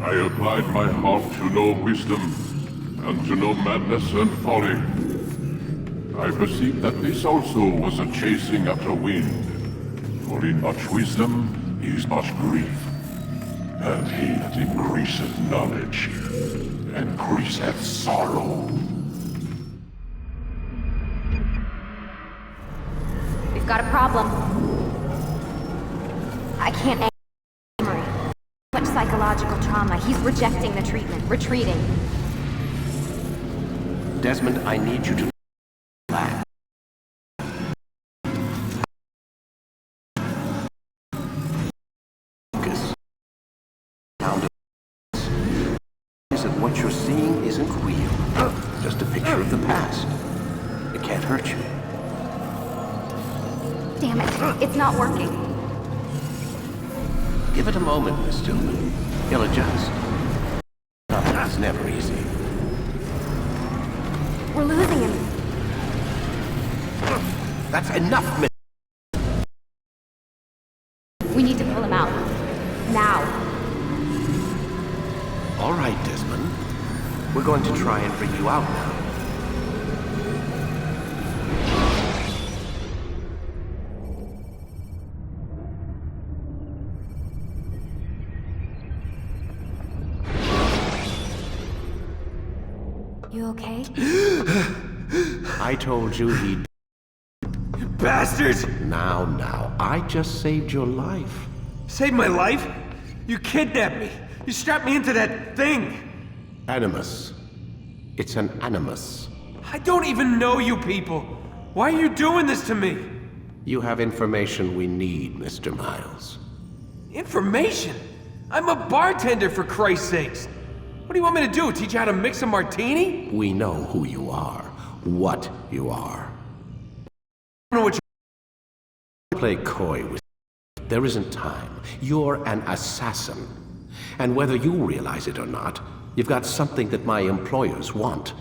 I applied my heart to know wisdom, and to know madness and folly. I perceived that this also was a chasing after wind. For in much wisdom is much grief, and he that increaseth knowledge increaseth sorrow. We've got a problem. I can't memory. Much psychological trauma. He's rejecting the treatment, retreating. Desmond, I need you to relax. Focus. Sound of is that what you're seeing isn't real. Just a picture of the past. It can't hurt you. Damn it, it's not working. Give it a moment, Miss Tillman. He'll adjust. It's never easy. We're losing him. That's enough, Miss. We need to pull him out. Now. All right, Desmond. We're going to try and bring you out now. You okay? I told you he'd... You bastards! Now, I just saved your life. Saved my life? You kidnapped me. You strapped me into that thing. Animus. It's an animus. I don't even know you people. Why are you doing this to me? You have information we need, Mr. Miles. Information? I'm a bartender, for Christ's sakes. What do you want me to do? Teach you how to mix a martini? We know who you are. What you are. I don't know what you... Play coy with... There isn't time. You're an assassin. And whether you realize it or not, you've got something that my employers want.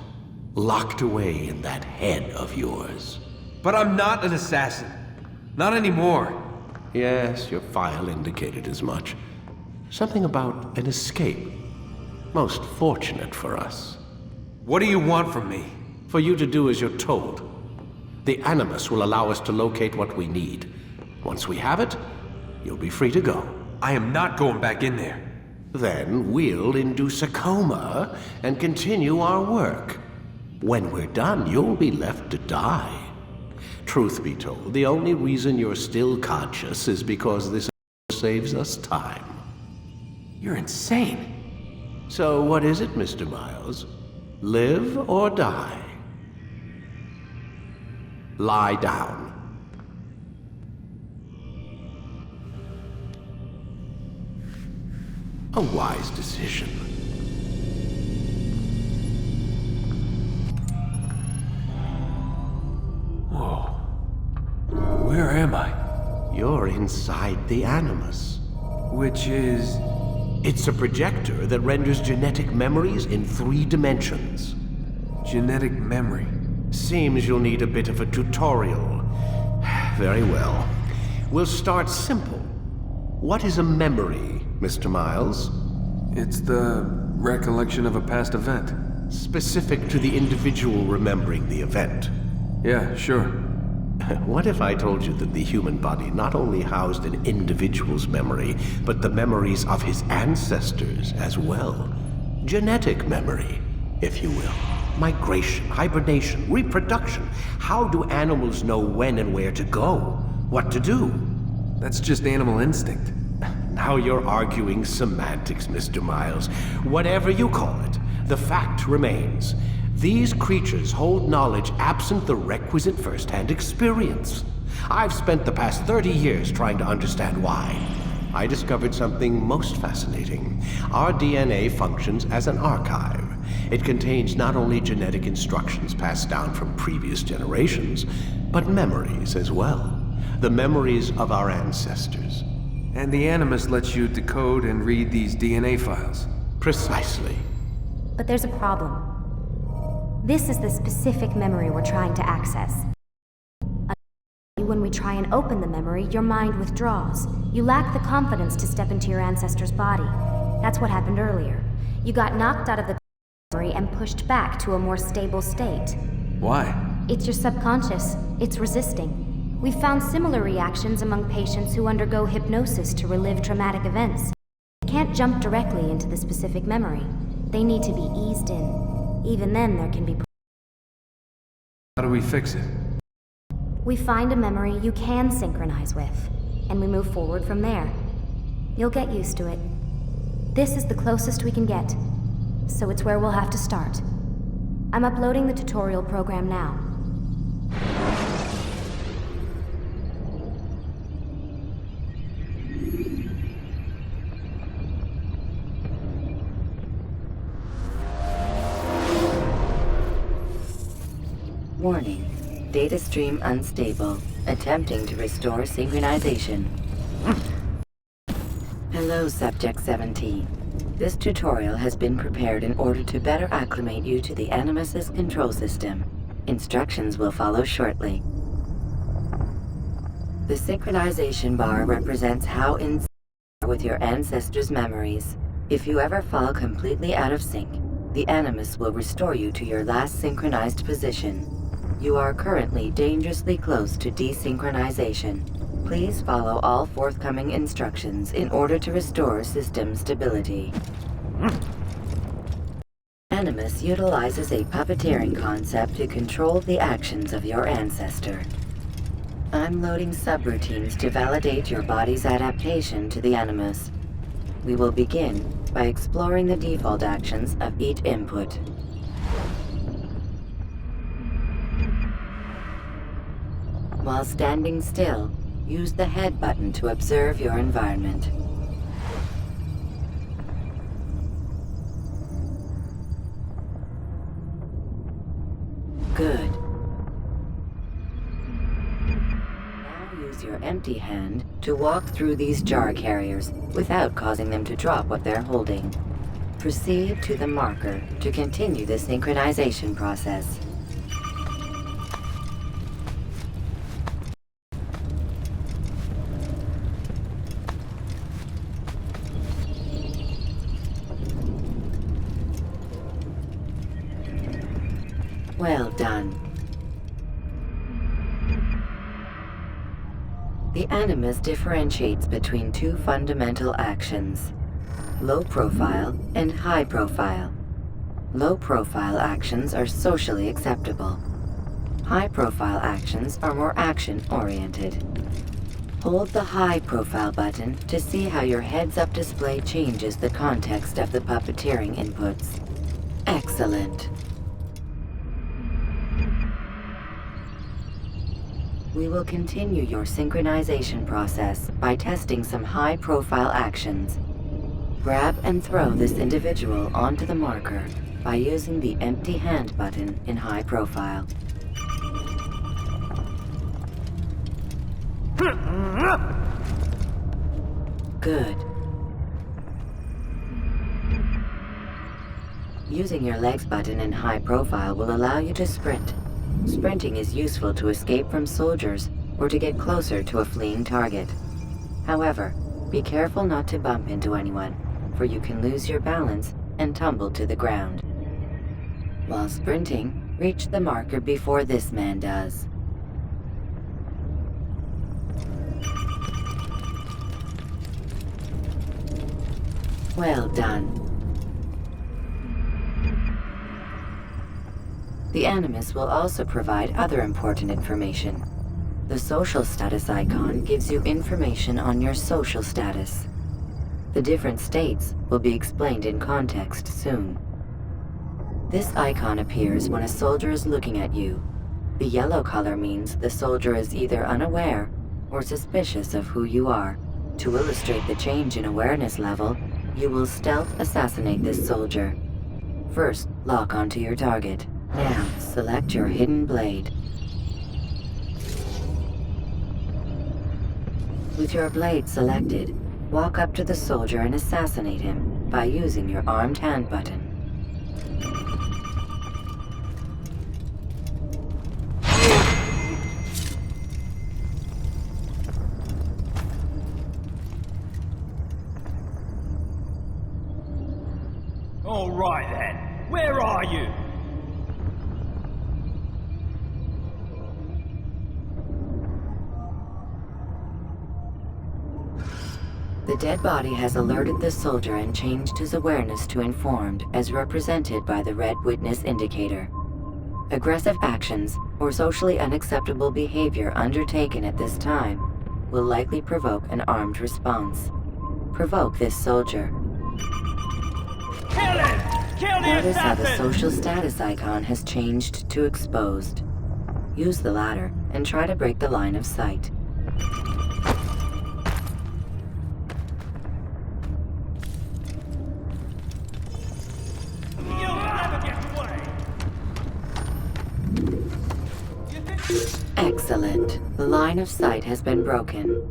Locked away in that head of yours. But I'm not an assassin. Not anymore. Yes, your file indicated as much. Something about an escape. Most fortunate for us. What do you want from me? For you to do as you're told. The Animus will allow us to locate what we need. Once we have it, you'll be free to go. I am not going back in there. Then we'll induce a coma and continue our work. When we're done, you'll be left to die. Truth be told, the only reason you're still conscious is because this saves us time. You're insane. So what is it, Mr. Miles? Live or die? Lie down. A wise decision. Whoa. Where am I? You're inside the Animus. Which is... It's a projector that renders genetic memories in 3 dimensions. genetic memory. Seems you'll need a bit of a tutorial. Very well. We'll start simple. What is a memory, Mr. Miles? It's the recollection of a past event. Specific to the individual remembering the event. Yeah, sure. What if I told you that the human body not only housed an individual's memory, but the memories of his ancestors as well? Genetic memory, if you will. Migration, hibernation, reproduction. How do animals know when and where to go? What to do? That's just animal instinct. Now you're arguing semantics, Mr. Miles. Whatever you call it, the fact remains. These creatures hold knowledge absent the requisite first-hand experience. I've spent the past 30 years trying to understand why. I discovered something most fascinating. Our DNA functions as an archive. It contains not only genetic instructions passed down from previous generations, but memories as well. The memories of our ancestors. And the Animus lets you decode and read these DNA files. Precisely. But there's a problem. This is the specific memory we're trying to access. When we try and open the memory, your mind withdraws. You lack the confidence to step into your ancestor's body. That's what happened earlier. You got knocked out of the memory and pushed back to a more stable state. Why? It's your subconscious. It's resisting. We've found similar reactions among patients who undergo hypnosis to relive traumatic events. They can't jump directly into the specific memory. They need to be eased in. Even then, there can be... How do we fix it? We find a memory you can synchronize with, and we move forward from there. You'll get used to it. This is the closest we can get, so it's where we'll have to start. I'm uploading the tutorial program now. Warning. Data stream unstable. Attempting to restore synchronization. Hello, Subject 17. This tutorial has been prepared in order to better acclimate you to the Animus's control system. Instructions will follow shortly. The synchronization bar represents how in sync you are with your ancestors' memories. If you ever fall completely out of sync, the Animus will restore you to your last synchronized position. You are currently dangerously close to desynchronization. Please follow all forthcoming instructions in order to restore system stability. Animus utilizes a puppeteering concept to control the actions of your ancestor. I'm loading subroutines to validate your body's adaptation to the Animus. We will begin by exploring the default actions of each input. While standing still, use the head button to observe your environment. Good. Now use your empty hand to walk through these jar carriers without causing them to drop what they're holding. Proceed to the marker to continue the synchronization process. Well done. The Animus differentiates between two fundamental actions: low profile and high profile. Low profile actions are socially acceptable. High profile actions are more action-oriented. Hold the high profile button to see how your heads-up display changes the context of the puppeteering inputs. Excellent. We will continue your synchronization process by testing some high-profile actions. Grab and throw this individual onto the marker by using the empty hand button in high profile. Good. Using your legs button in high profile will allow you to sprint. Sprinting is useful to escape from soldiers or to get closer to a fleeing target. However, be careful not to bump into anyone, for you can lose your balance and tumble to the ground. While sprinting, reach the marker before this man does. Well done. The Animus will also provide other important information. The social status icon gives you information on your social status. The different states will be explained in context soon. This icon appears when a soldier is looking at you. The yellow color means the soldier is either unaware or suspicious of who you are. To illustrate the change in awareness level, you will stealth assassinate this soldier. First, lock onto your target. Now, select your hidden blade. With your blade selected, walk up to the soldier and assassinate him by using your armed hand button. All right then, where are you? The dead body has alerted the soldier and changed his awareness to informed, as represented by the red witness indicator. Aggressive actions or socially unacceptable behavior undertaken at this time will likely provoke an armed response. Provoke this soldier. Kill him! Kill the Notice how the assassin! social status icon has changed to exposed. Use the latter and try to break the line of sight. You'll never get away! Excellent. The line of sight has been broken.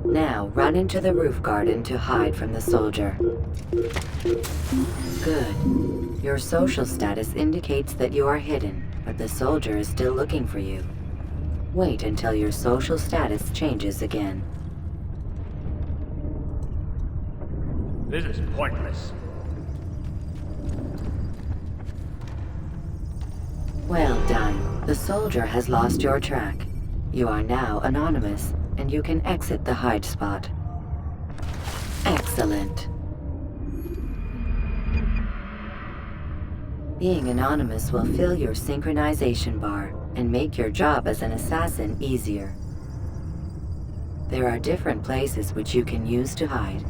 Now run into the roof garden to hide from the soldier. Good. Your social status indicates that you are hidden, but the soldier is still looking for you. Wait until your social status changes again. This is pointless. Well done. The soldier has lost your track. You are now anonymous, and you can exit the hide spot. Excellent. Being anonymous will fill your synchronization bar and make your job as an assassin easier. There are different places which you can use to hide.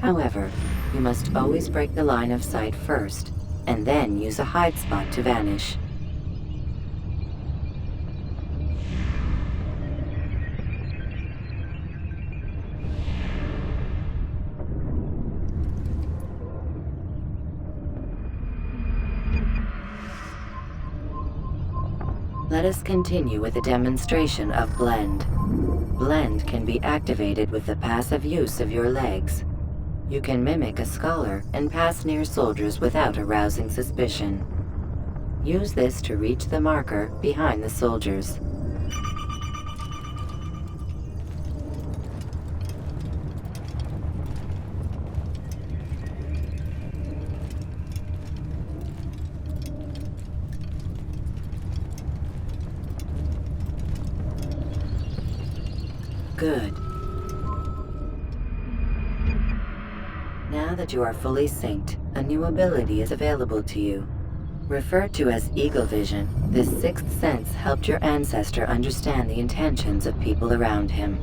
However, you must always break the line of sight first, and then use a hide spot to vanish. Let us continue with a demonstration of Blend. Blend can be activated with the passive use of your legs. You can mimic a scholar and pass near soldiers without arousing suspicion. Use this to reach the marker behind the soldiers. Good. Now that you are fully synced, a new ability is available to you. Referred to as Eagle Vision, this sixth sense helped your ancestor understand the intentions of people around him.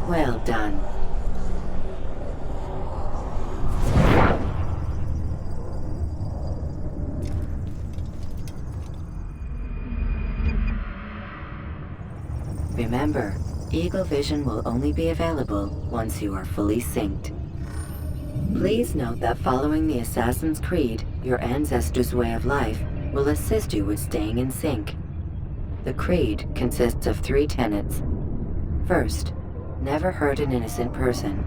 Well done. Remember, Eagle Vision will only be available once you are fully synced. Please note that following the Assassin's Creed, your ancestors' way of life, will assist you with staying in sync. The Creed consists of 3 tenets. First, never hurt an innocent person.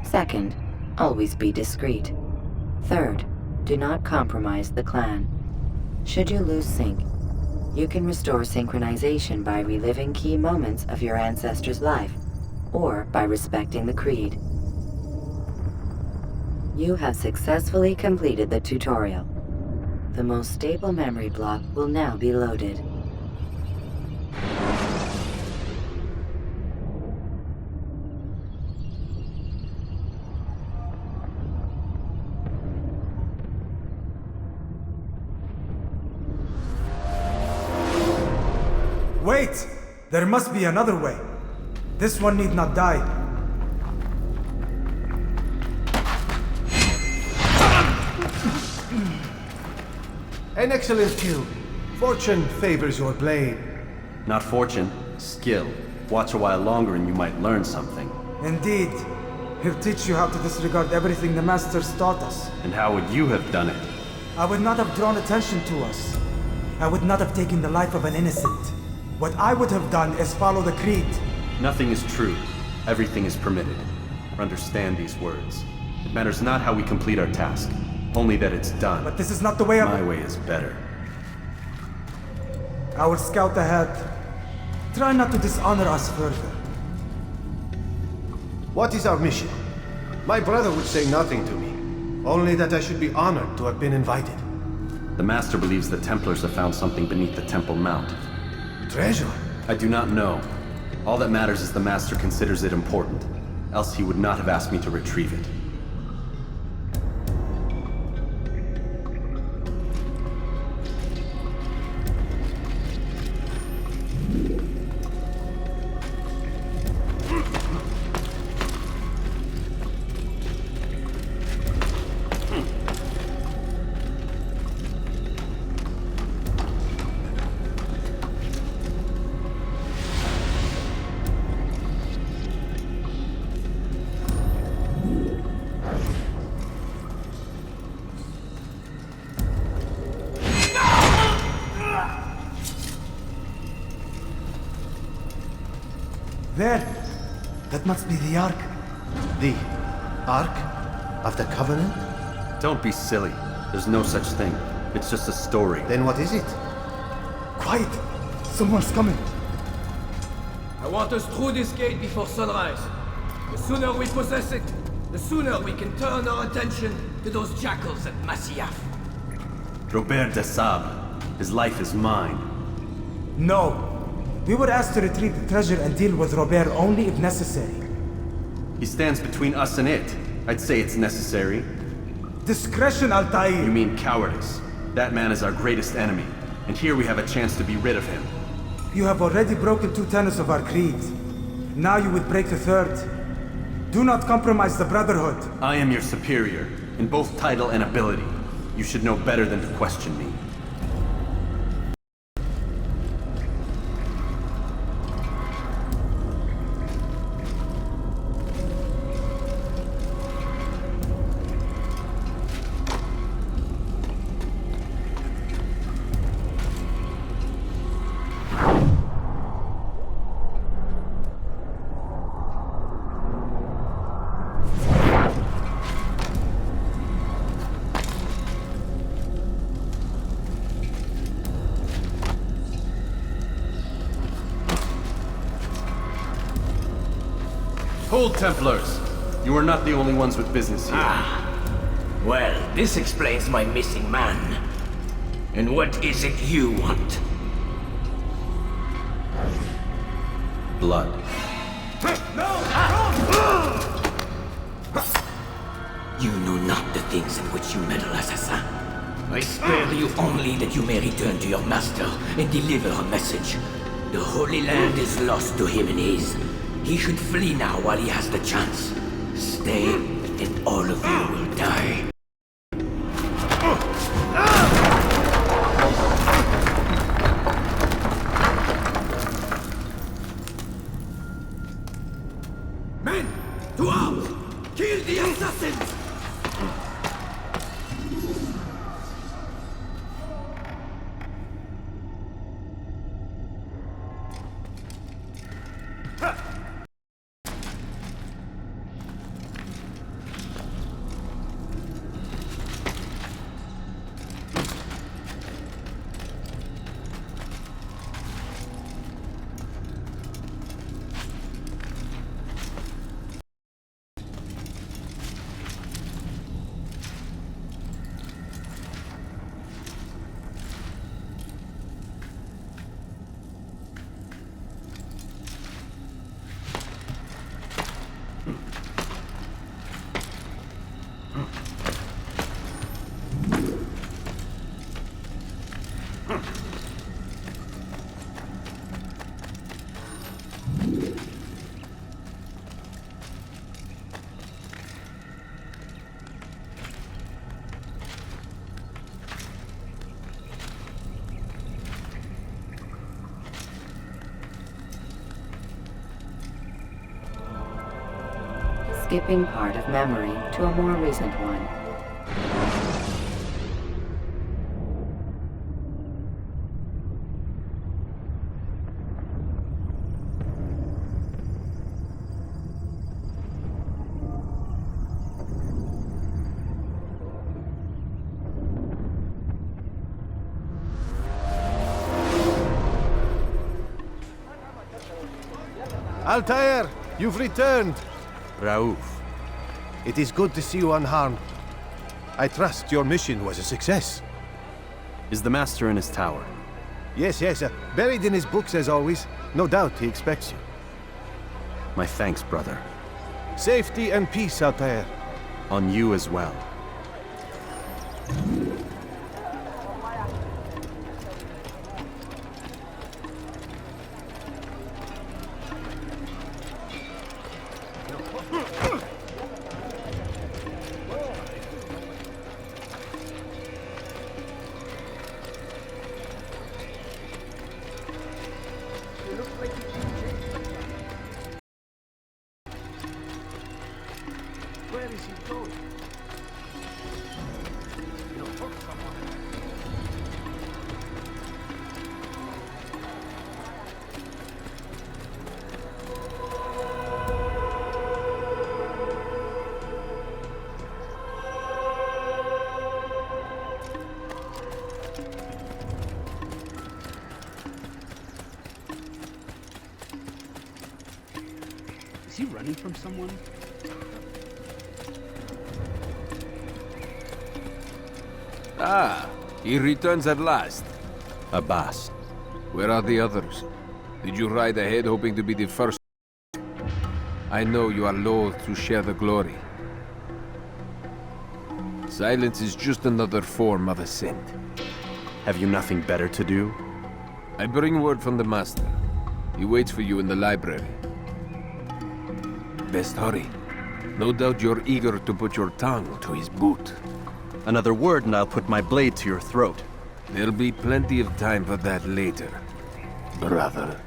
Second, always be discreet. Third, do not compromise the clan. Should you lose sync, you can restore synchronization by reliving key moments of your ancestor's life, or by respecting the Creed. You have successfully completed the tutorial. The most stable memory block will now be loaded. Wait! There must be another way. This one need not die. An excellent kill. Fortune favors your blade. Not fortune, skill. Watch a while longer and you might learn something. Indeed. He'll teach you how to disregard everything the Masters taught us. And how would you have done it? I would not have drawn attention to us. I would not have taken the life of an innocent. What I would have done is follow the creed. Nothing is true. Everything is permitted. Understand these words. It matters not how we complete our task, only that it's done. But this is not the way My way is better. I will scout ahead. Try not to dishonor us further. What is our mission? My brother would say nothing to me. Only that I should be honored to have been invited. The Master believes the Templars have found something beneath the Temple Mount. Treasure? I do not know. All that matters is the Master considers it important. Else he would not have asked me to retrieve it. There! That must be the Ark. The Ark of the Covenant? Don't be silly. There's no such thing. It's just a story. Then what is it? Quiet! Someone's coming. I want us through this gate before sunrise. The sooner we possess it, the sooner we can turn our attention to those jackals at Masyaf. Robert de Sable. His life is mine. No. We were asked to retrieve the treasure and deal with Robert only if necessary. He stands between us and it. I'd say it's necessary. Discretion, Altair! You mean cowardice. That man is our greatest enemy, and here we have a chance to be rid of him. You have already broken 2 tenets of our creed. Now you would break the 3rd. Do not compromise the Brotherhood. I am your superior, in both title and ability. You should know better than to question me. Hold, Templars! You are not the only ones with business here. Well, this explains my missing man. And what is it you want? Blood. You know not the things in which you meddle, assassin. I spare you only that you may return to your master and deliver a message. The Holy Land is lost to him and his. He should flee now while he has the chance. Stay, and all of you will die. Men, to arms! Kill the assassins! skipping part of memory to a more recent one. Altair, you've returned. Raouf. It is good to see you unharmed. I trust your mission was a success. Is the Master in his tower? Yes, buried in his books as always. No doubt he expects you. My thanks, brother. Safety and peace, Altair. On you as well. Where is he going? He'll hurt someone. Is he running from someone? Ah, he returns at last. Abbas. Where are the others? Did you ride ahead hoping to be the first? I know you are loath to share the glory. Silence is just another form of assent. Have you nothing better to do? I bring word from the Master. He waits for you in the library. Best hurry. No doubt you're eager to put your tongue to his boot. Another word and I'll put my blade to your throat. There'll be plenty of time for that later, brother.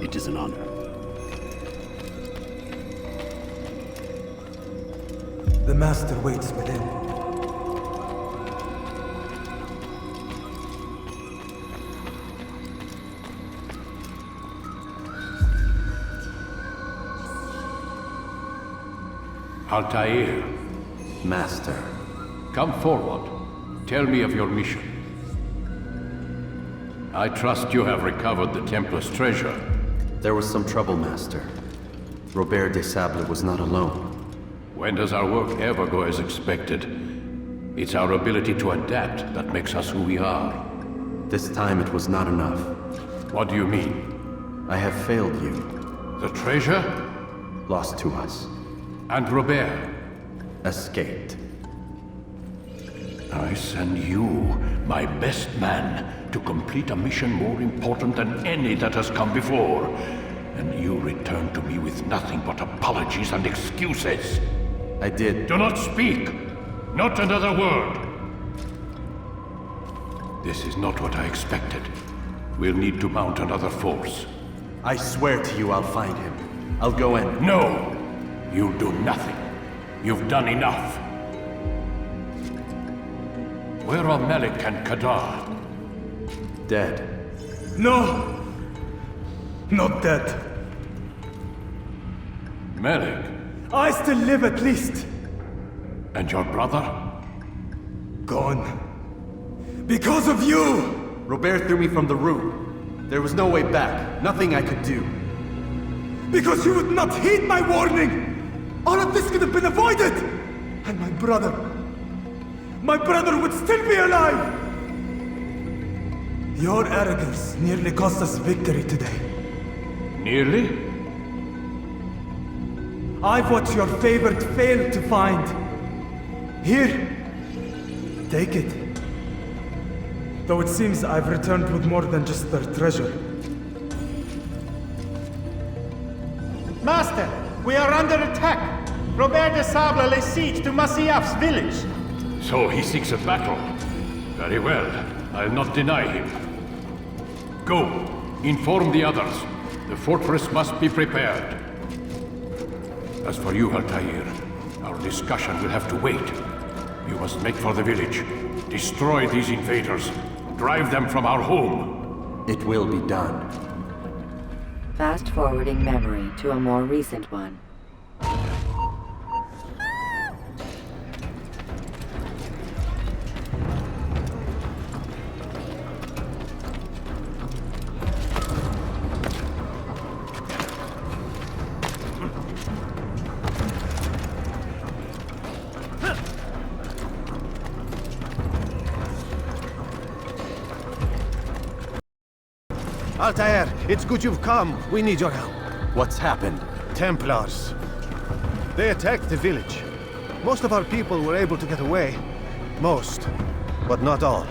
It is an honor. The Master waits within. Altair, Master. come forward. Tell me of your mission. I trust you have recovered the Templar's treasure. There was some trouble, Master. Robert de Sable was not alone. When does our work ever go as expected? It's our ability to adapt that makes us who we are. This time it was not enough. What do you mean? I have failed you. The treasure? Lost to us. And Robert? Escaped. I send you, my best man, to complete a mission more important than any that has come before. And you return to me with nothing but apologies and excuses. I did. Do not speak! Not another word! This is not what I expected. We'll need to mount another force. I swear to you I'll find him. I'll go in. No! You'll do nothing. You've done enough. Where are Melik and Kadar? Dead. No! Not dead. Melik? I still live at least. And your brother? Gone. Because of you! Robert threw me from the room. There was no way back. Nothing I could do. Because you would not heed my warning! All of this could have been avoided! And my brother would still be alive! Your arrogance nearly cost us victory today. Nearly? I've what your favorite failed to find. Here, take it. Though it seems I've returned with more than just their treasure. Master, we are under attack. Robert de Sable lays siege to Masyaf's village. So he seeks a battle. Very well. I'll not deny him. Go. Inform the others. The fortress must be prepared. As for you, Altair, our discussion will have to wait. You must make for the village. Destroy these invaders. Drive them from our home. It will be done. Fast-forwarding memory to a more recent one. Altair, it's good you've come. We need your help. What's happened? Templars. They attacked the village. Most of our people were able to get away. Most, but not all.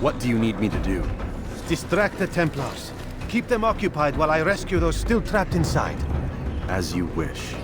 What do you need me to do? Distract the Templars. Keep them occupied while I rescue those still trapped inside. As you wish.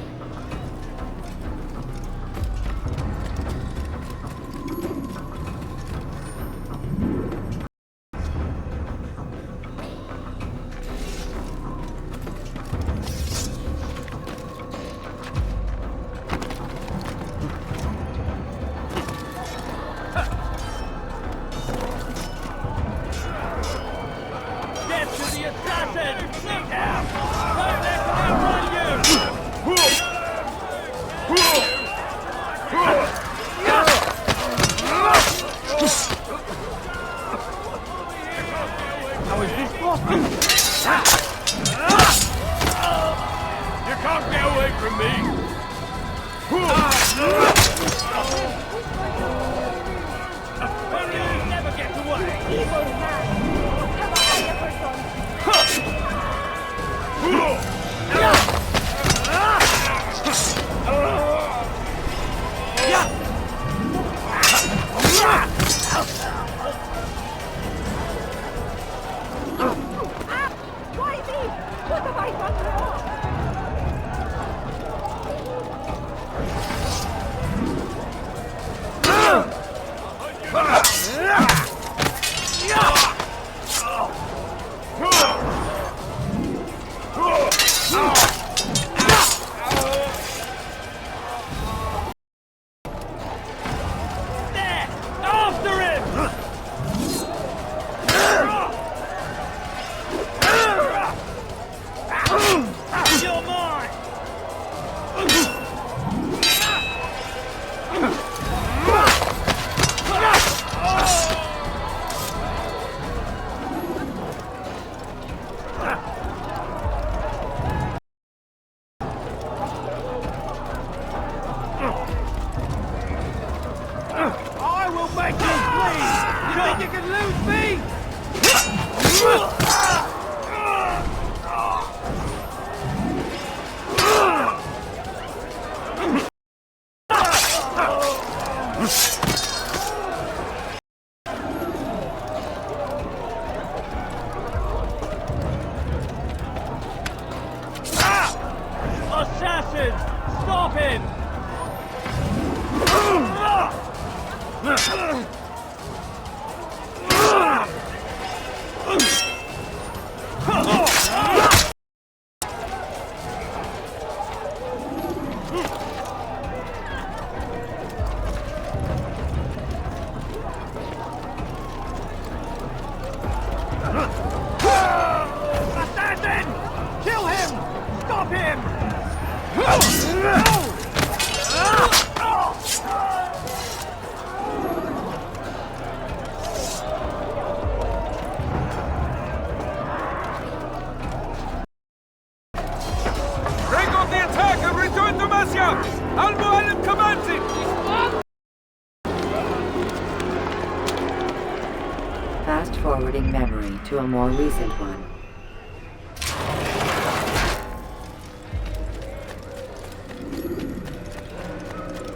Fast-forwarding memory to a more recent one.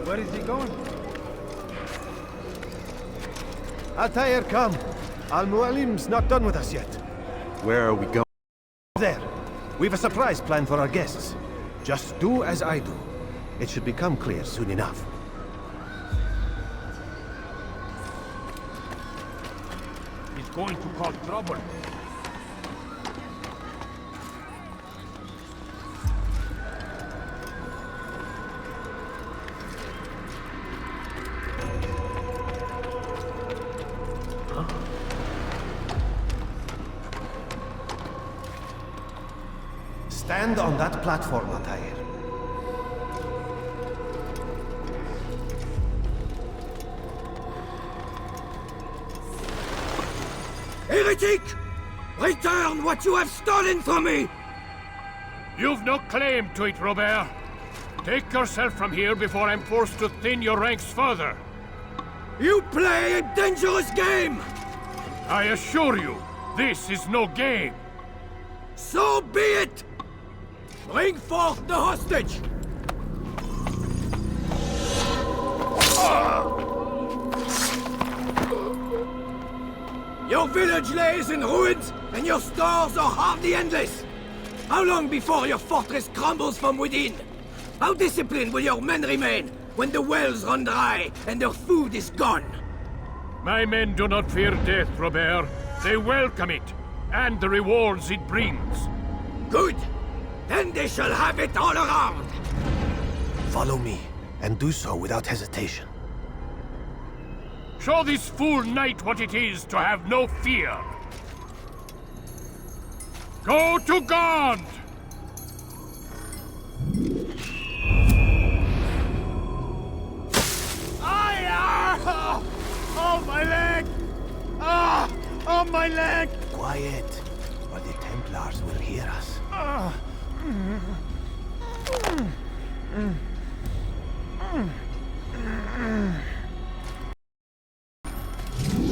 Where is he going? Altair, come. Al-Mualim's not done with us yet. Where are we going? There. We've a surprise planned for our guests. Just do as I do. It should become clear soon enough. going to cause trouble. Stand on that platform, Altair. Heretic! Return what you have stolen from me! You've no claim to it, Robert. Take yourself from here before I'm forced to thin your ranks further. You play a dangerous game! I assure you, this is no game. So be it! Bring forth the hostage! Your village lays in ruins, and your stores are hardly endless. How long before your fortress crumbles from within? How disciplined will your men remain when the wells run dry and their food is gone? My men do not fear death, Robert. They welcome it, and the rewards it brings. Good! Then they shall have it all around! Follow me, and do so without hesitation. Show this fool knight what it is to have no fear. Go to God! Oh, my leg! Ah! Oh, my leg! Quiet, or the Templars will hear us.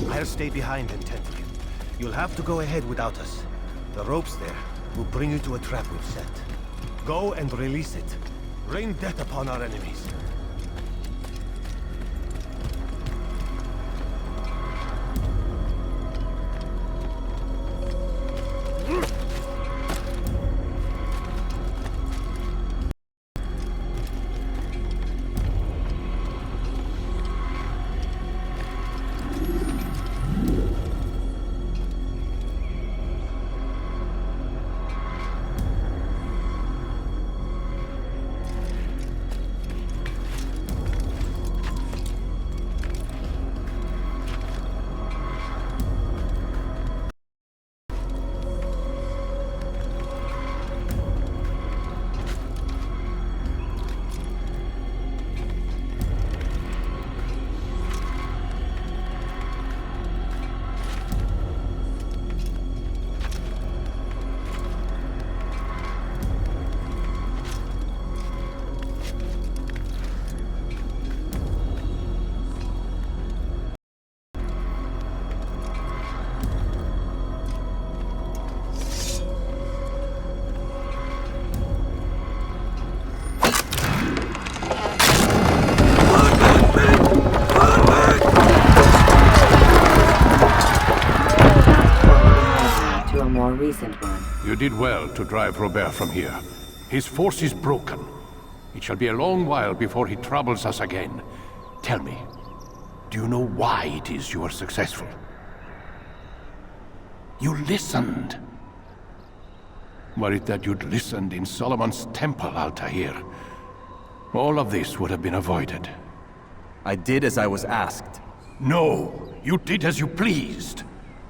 I'll stay behind and tend to you. You'll have to go ahead without us. The ropes there will bring you to a trap we've set. Go and release it. Rain death upon our enemies. Recent one. You did well to drive Robert from here. His force is broken. It shall be a long while before he troubles us again. Tell me, do you know why it is you are successful? You listened. Were it that you'd listened in Solomon's temple, Altair, all of this would have been avoided. I did as I was asked. No, you did as you pleased.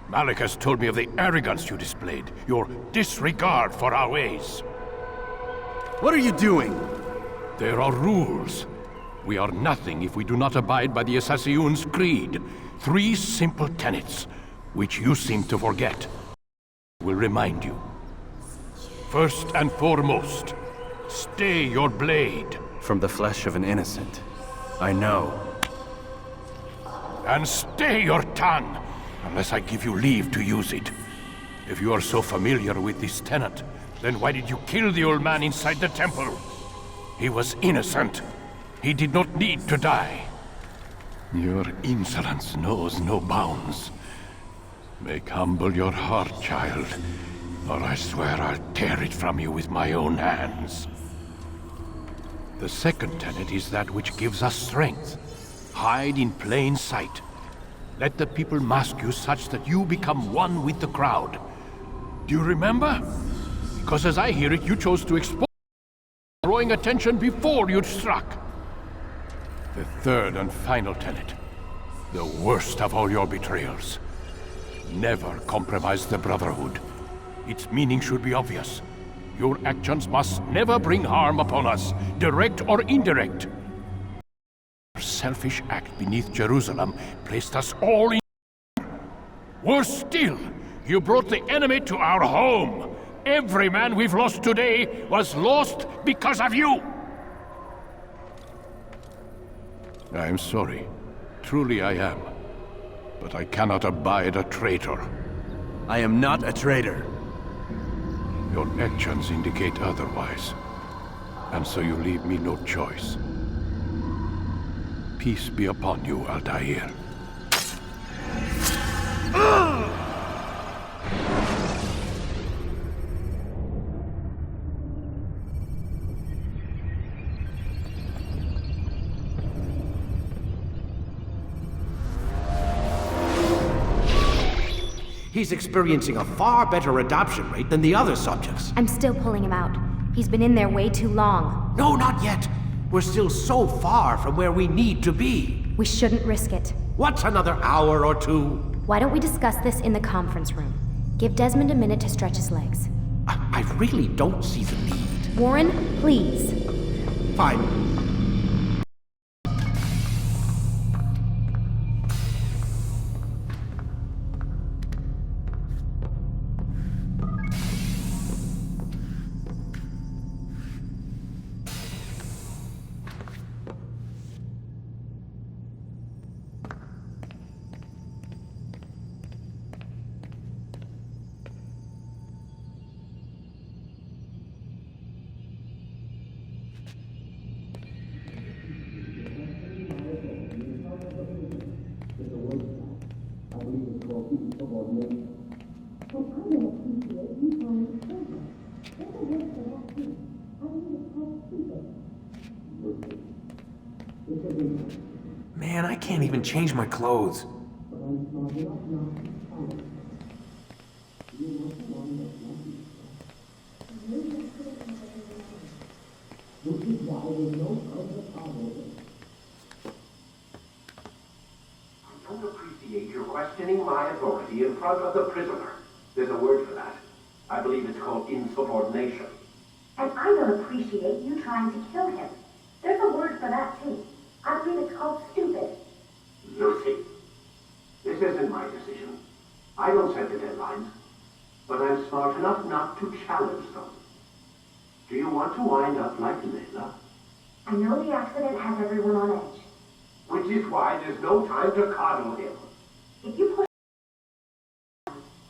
Malik has told me of the arrogance you displayed, your disregard for our ways. What are you doing? There are rules. We are nothing if we do not abide by the Assassin's creed. 3 simple tenets, which you seem to forget. Will remind you. First and foremost, stay your blade. From the flesh of an innocent. I know. And stay your tongue, unless I give you leave to use it. If you are so familiar with this tenet, then why did you kill the old man inside the temple? He was innocent. He did not need to die. Your insolence knows no bounds. Make humble your heart, child, or I swear I'll tear it from you with my own hands. The second tenet is that which gives us strength. Hide in plain sight. Let the people mask you such that you become one with the crowd. Do you remember? Because as I hear it, you chose to expose, drawing attention before you'd struck. The third and final tenet. The worst of all your betrayals. Never compromise the Brotherhood. Its meaning should be obvious. Your actions must never bring harm upon us, direct or indirect. Your selfish act beneath Jerusalem placed us all in... Worse still, you brought the enemy to our home. Every man we've lost today was lost because of you. I am sorry. Truly I am. But I cannot abide a traitor. I am not a traitor. Your actions indicate otherwise. And so you leave me no choice. Peace be upon you, Altair. He's experiencing a far better adoption rate than the other subjects. I'm still pulling him out. He's been in there way too long. No, not yet. We're still so far from where we need to be. We shouldn't risk it. What's another hour or two? Why don't we discuss this in the conference room? Give Desmond a minute to stretch his legs. I really don't see the need. Warren, please. Fine. Man, I can't even change my clothes. I don't appreciate your questioning my authority in front of the prisoner. There's a word for that. I believe it's called insubordination. And I don't appreciate you trying to kill him. There's a word for that, too. I believe it's called stupid. Lucy, this isn't my decision. I don't set the deadlines, but I'm smart enough not to challenge them. Do you want to wind up like Layla? I know the accident has everyone on edge. Which is why there's no time to coddle him. If you push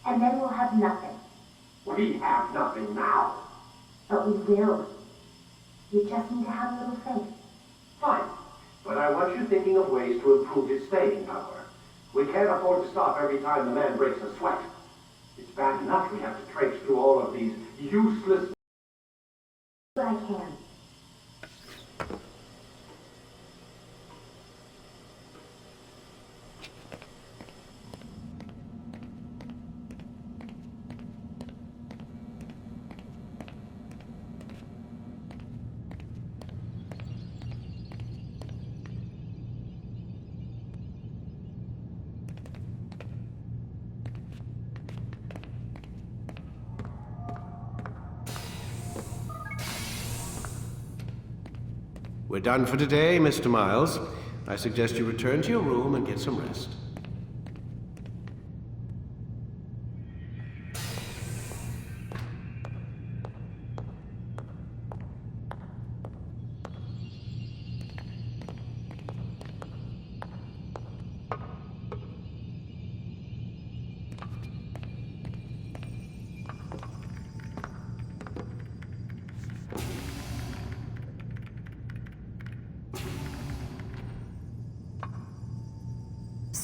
and then we'll have nothing. We have nothing now. But we will. You just need to have a little faith. Fine. But I want you thinking of ways to improve his staying power. We can't afford to stop every time the man breaks a sweat. It's bad enough we have to traipse through all of these useless... But I can. We're done for today, Mr. Miles. I suggest you return to your room and get some rest.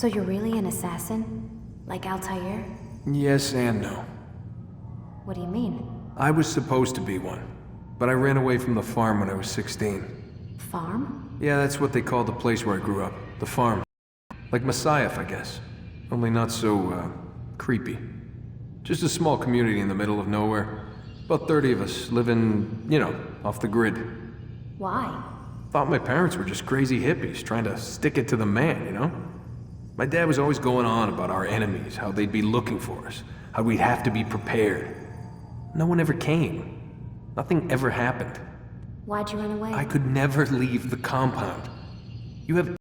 So you're really an assassin? Like Altair? Yes and no. What do you mean? I was supposed to be one, but I ran away from the farm when I was 16. Farm? Yeah, that's what they called the place where I grew up. The farm. Like Messiah, I guess. only not so, creepy. Just a small community in the middle of nowhere. About 30 of us, living, you know, off the grid. Why? Thought my parents were just crazy hippies, trying to stick it to the man, you know? My dad was always going on about our enemies, how they'd be looking for us, how we'd have to be prepared. No one ever came. Nothing ever happened. Why'd you run away? I could never leave the compound. You have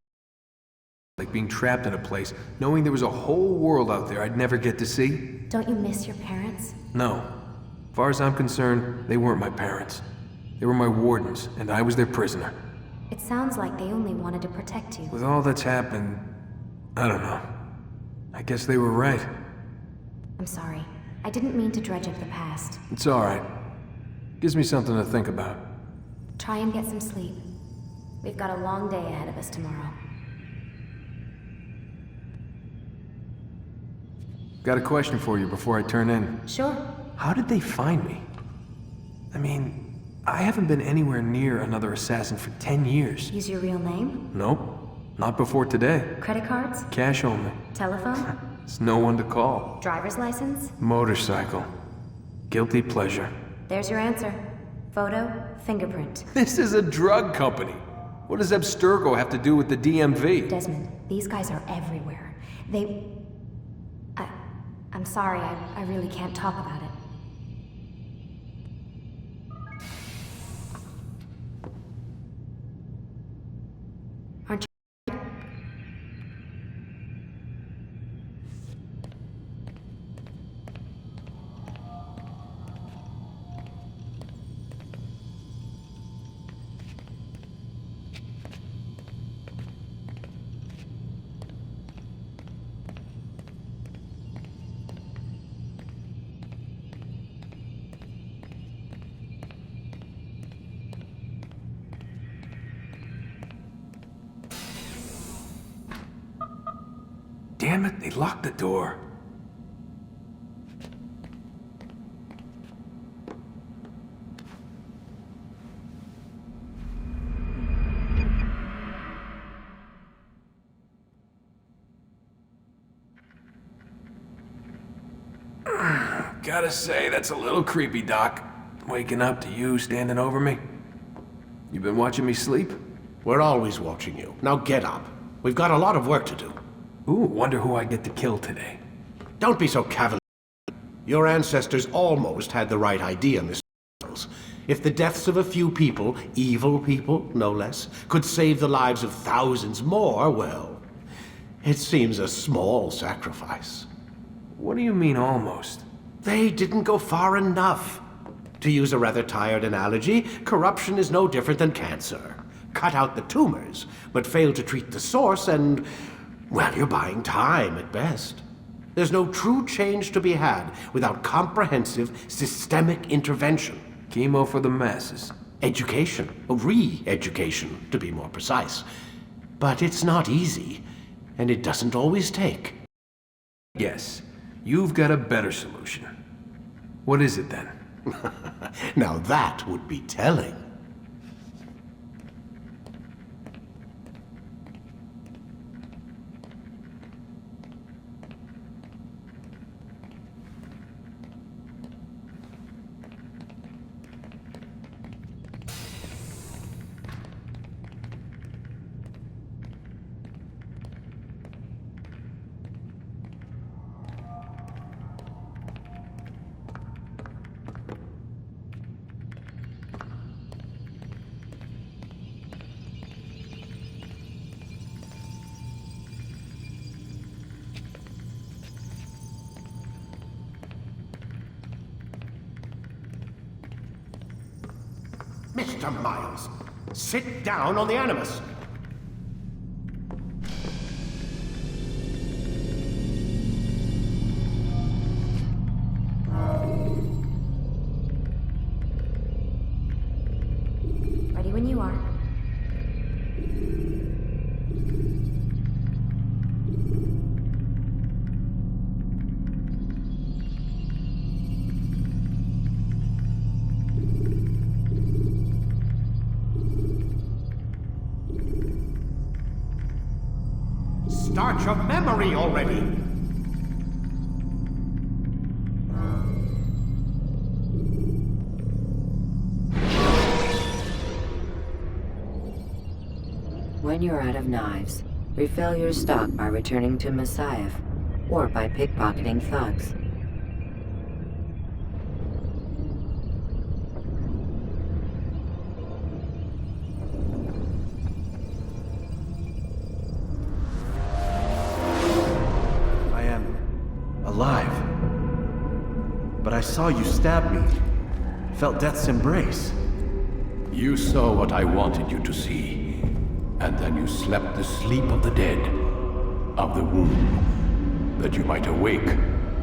like being trapped in a place, knowing there was a whole world out there I'd never get to see. Don't you miss your parents? No. As far as I'm concerned, they weren't my parents. They were my wardens, and I was their prisoner. It sounds like they only wanted to protect you. With all that's happened, I don't know. I guess they were right. I'm sorry. I didn't mean to dredge up the past. It's alright. Gives me something to think about. Try and get some sleep. We've got a long day ahead of us tomorrow. Got a question for you before I turn in. Sure. How did they find me? I mean, I haven't been anywhere near another assassin for 10 years. Use your real name? Nope. Not before today. Credit cards? Cash only. Telephone? There's no one to call. Driver's license? Motorcycle. Guilty pleasure. There's your answer. Photo, fingerprint. This is a drug company. What does Abstergo have to do with the DMV? Desmond, these guys are everywhere. I'm sorry, I really can't talk about it. Aren't you? Damn it, they locked the door. Gotta say, that's a little creepy, Doc. Waking up to you standing over me. You been watching me sleep? We're always watching you. Now get up. We've got a lot of work to do. Ooh, wonder who I get to kill today. Don't be so cavalier. Your ancestors almost had the right idea, Mr. Miles. If the deaths of a few people, evil people, no less, could save the lives of thousands more, well, it seems a small sacrifice. What do you mean, almost? They didn't go far enough. To use a rather tired analogy, corruption is no different than cancer. Cut out the tumors, but fail to treat the source and, well, you're buying time at best. There's no true change to be had without comprehensive, systemic intervention. Chemo for the masses. Education, re-education, to be more precise. But it's not easy, and it doesn't always take. Yes, you've got a better solution. What is it then? Now that would be telling. Mr. Miles, sit down on the Animus. Ready when you are. Start your memory already! When you're out of knives, refill your stock by returning to Messiah, or by pickpocketing thugs. I am alive. But I saw you stab me. Felt death's embrace. You saw what I wanted you to see, and then you slept the sleep of the dead, of the womb, that you might awake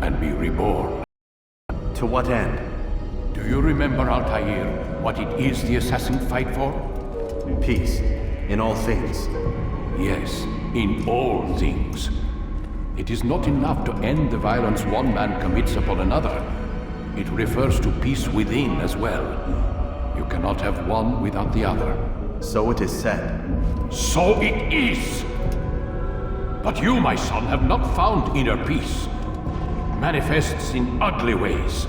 and be reborn. To what end? Do you remember, Altair, what it is the assassin fight for? Peace, in all things. Yes, in all things. It is not enough to end the violence one man commits upon another. It refers to peace within as well. You cannot have one without the other. So it is said. So it is! But you, my son, have not found inner peace. It manifests in ugly ways.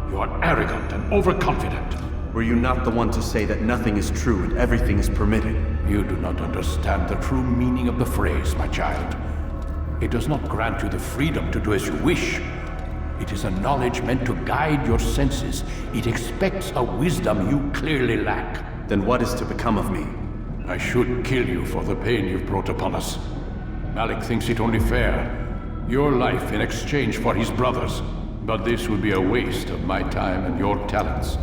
You are arrogant and overconfident. Were you not the one to say that nothing is true and everything is permitted? You do not understand the true meaning of the phrase, my child. It does not grant you the freedom to do as you wish. It is a knowledge meant to guide your senses. It expects a wisdom you clearly lack. Then what is to become of me? I should kill you for the pain you've brought upon us. Malik thinks it only fair. Your life in exchange for his brother's. But this would be a waste of my time and your talents.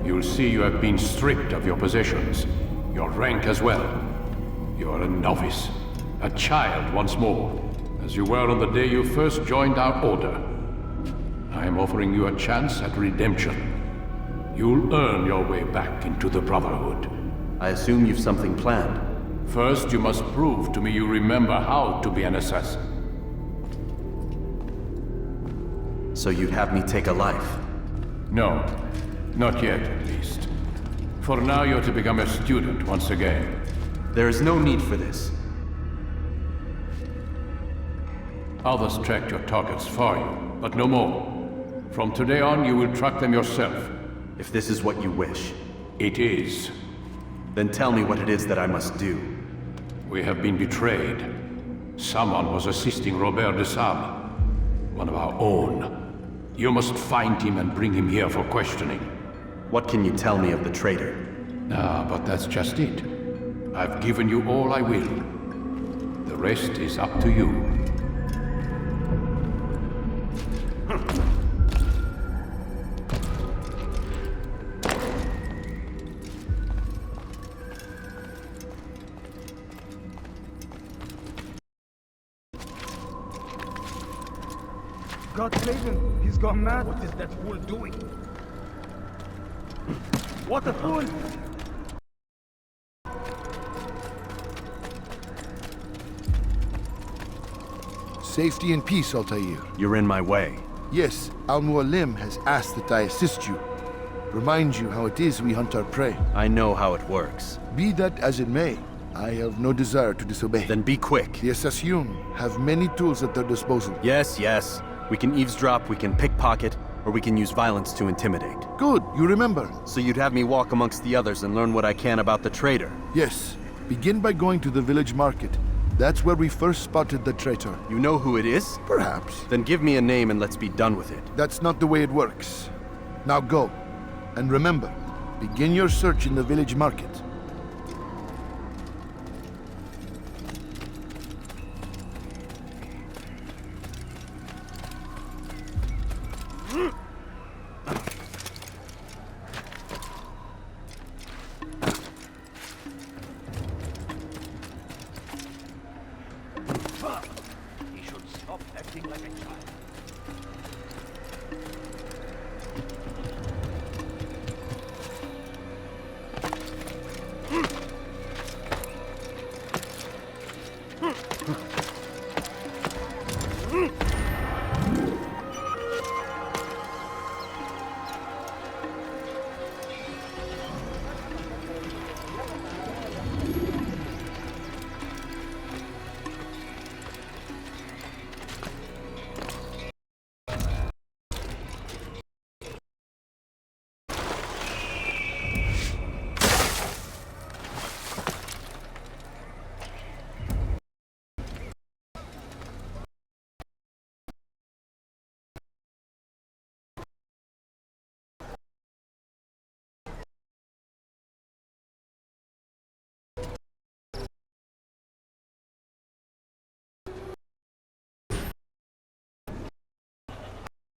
You'll see you have been stripped of your possessions. Your rank as well. You are a novice. A child once more. As you were on the day you first joined our order. I am offering you a chance at redemption. You'll earn your way back into the Brotherhood. I assume you've something planned. First, you must prove to me you remember how to be an assassin. So you'd have me take a life? No. Not yet, at least. For now, you're to become a student once again. There is no need for this. Others tracked your targets for you, but no more. From today on, you will track them yourself. If this is what you wish. It is. Then tell me what it is that I must do. We have been betrayed. Someone was assisting Robert de Sable, one of our own. You must find him and bring him here for questioning. What can you tell me of the traitor? But that's just it. I've given you all I will. The rest is up to you. God save him! He's gone mad! What is that fool doing? What a fool! Safety and peace, Altair. You're in my way. Yes, Al-Mualim has asked that I assist you. Remind you how it is we hunt our prey. I know how it works. Be that as it may, I have no desire to disobey. Then be quick. The Assassin have many tools at their disposal. Yes, yes. We can eavesdrop, we can pickpocket, or we can use violence to intimidate. Good, you remember. So you'd have me walk amongst the others and learn what I can about the traitor? Yes. Begin by going to the village market. That's where we first spotted the traitor. You know who it is? Perhaps. Then give me a name and let's be done with it. That's not the way it works. Now go. And remember, begin your search in the village market.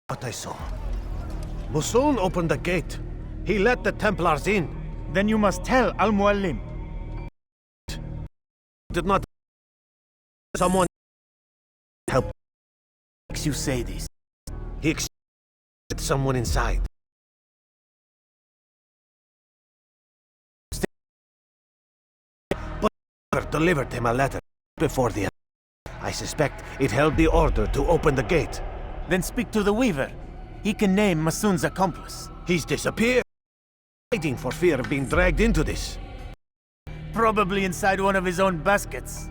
what I saw. Musul opened the gate. He let the Templars in. Then you must tell Al-Mualim. Did not... Someone... help... makes you say this. He expected someone inside. But delivered him a letter before the... I suspect it held the order to open the gate. Then speak to the Weaver. He can name Masun's accomplice. He's disappeared. Hiding for fear of being dragged into this. Probably inside one of his own baskets.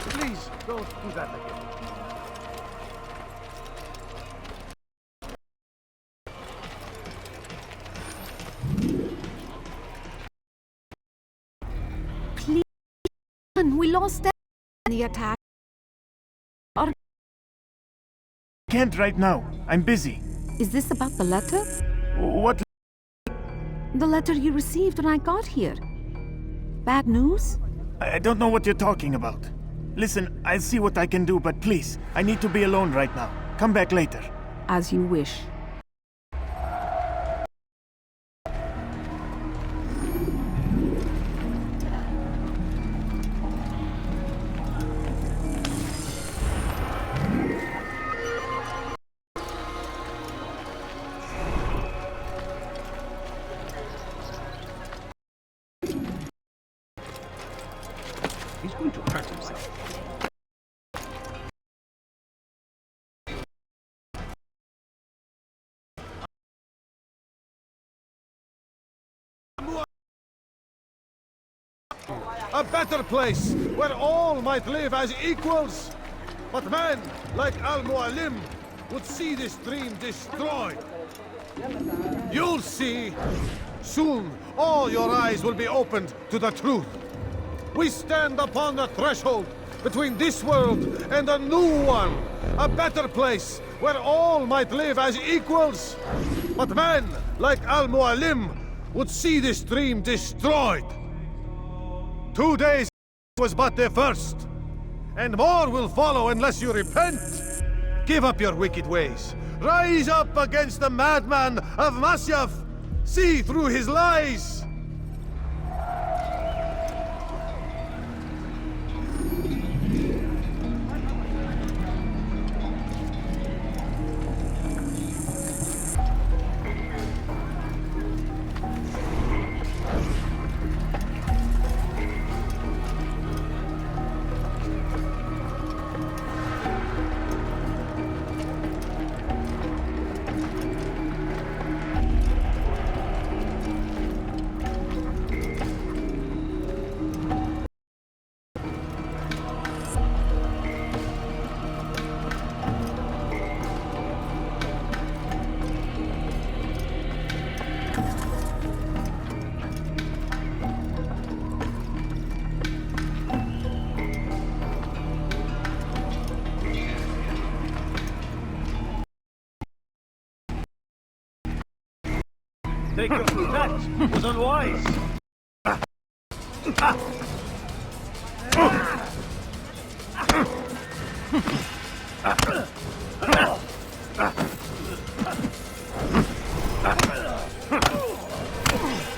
Please, don't do that again. Please, we lost them in the attack. Can't right now. I'm busy. Is this about the letter? What? The letter you received when I got here. Bad news? I don't know what you're talking about. Listen, I'll see what I can do, but please, I need to be alone right now. Come back later. As you wish. He's going to hurt himself. A better place where all might live as equals. But men like Al-Mualim would see this dream destroyed. You'll see. Soon, all your eyes will be opened to the truth. We stand upon the threshold between this world and a new one. A better place where all might live as equals. But men like Al-Mualim would see this dream destroyed. 2 days was but the first, and more will follow unless you repent. Give up your wicked ways. Rise up against the madman of Masyaf. See through his lies. Take your that was unwise.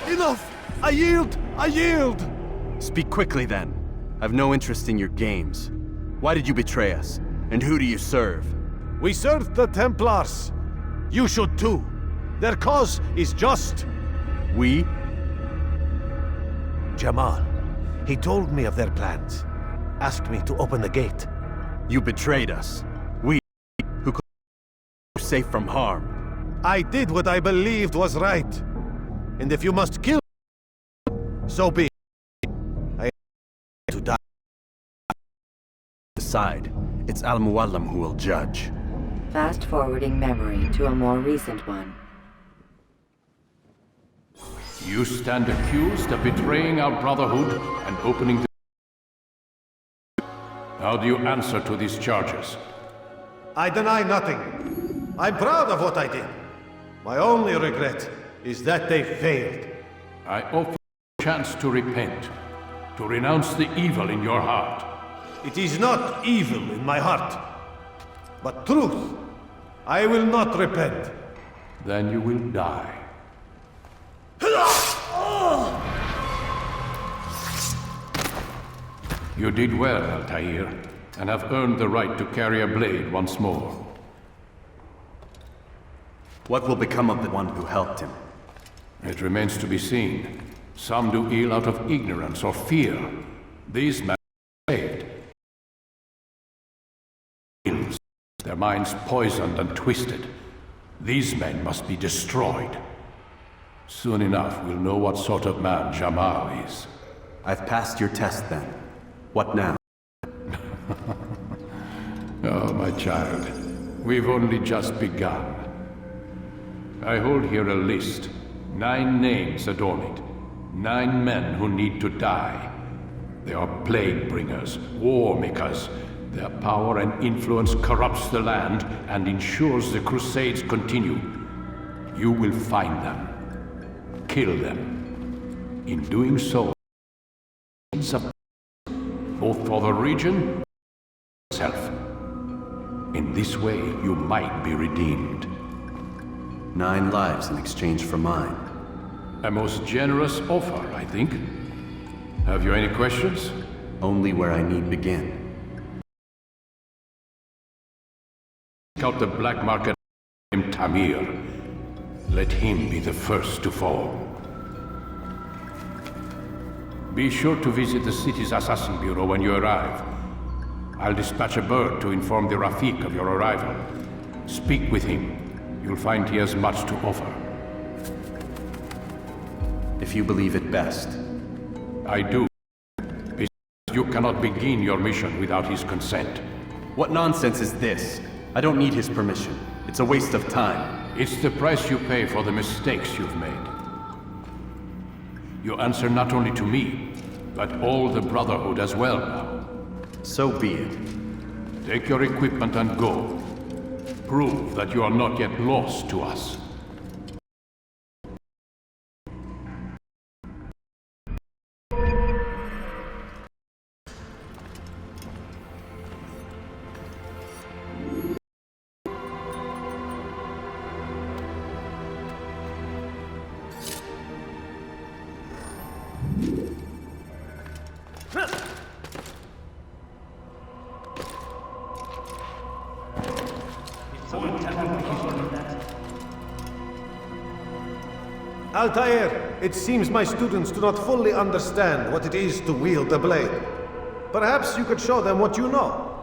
Enough! I yield! I yield! Speak quickly then. I've no interest in your games. Why did you betray us? And who do you serve? We serve the Templars. You should too. Their cause is just. We? Jamal. He told me of their plans. Asked me to open the gate. You betrayed us. We, who could keep you safe from harm. I did what I believed was right. And if you must kill me, so be it. I am to die. Decide. It's Al-Mualim who will judge. Fast-forwarding memory to a more recent one. You stand accused of betraying our Brotherhood and opening the... How do you answer to these charges? I deny nothing. I'm proud of what I did. My only regret is that they failed. I offer you a chance to repent, to renounce the evil in your heart. It is not evil in my heart, but truth. I will not repent. Then you will die. You did well, Altair, and have earned the right to carry a blade once more. What will become of the one who helped him? It remains to be seen. Some do ill out of ignorance or fear. These men are saved. Their minds poisoned and twisted. These men must be destroyed. Soon enough, we'll know what sort of man Jamal is. I've passed your test then. What now? Oh, my child. We've only just begun. I hold here a list. 9 names adorn it. 9 men who need to die. They are plague bringers, war makers. Their power and influence corrupts the land and ensures the Crusades continue. You will find them. Kill them. In doing so, both for the region and yourself. In this way, you might be redeemed. 9 lives in exchange for mine. A most generous offer, I think. Have you any questions? Only where I need begin. Out the black market named Tamir. Let him be the first to fall. Be sure to visit the city's assassin bureau when you arrive. I'll dispatch a bird to inform the Rafik of your arrival. Speak with him. You'll find he has much to offer. If you believe it best. I do. Besides, you cannot begin your mission without his consent. What nonsense is this? I don't need his permission. It's a waste of time. It's the price you pay for the mistakes you've made. You answer not only to me, but all the Brotherhood as well now. So be it. Take your equipment and go. Prove that you are not yet lost to us. Altair, it seems my students do not fully understand what it is to wield a blade. Perhaps you could show them what you know.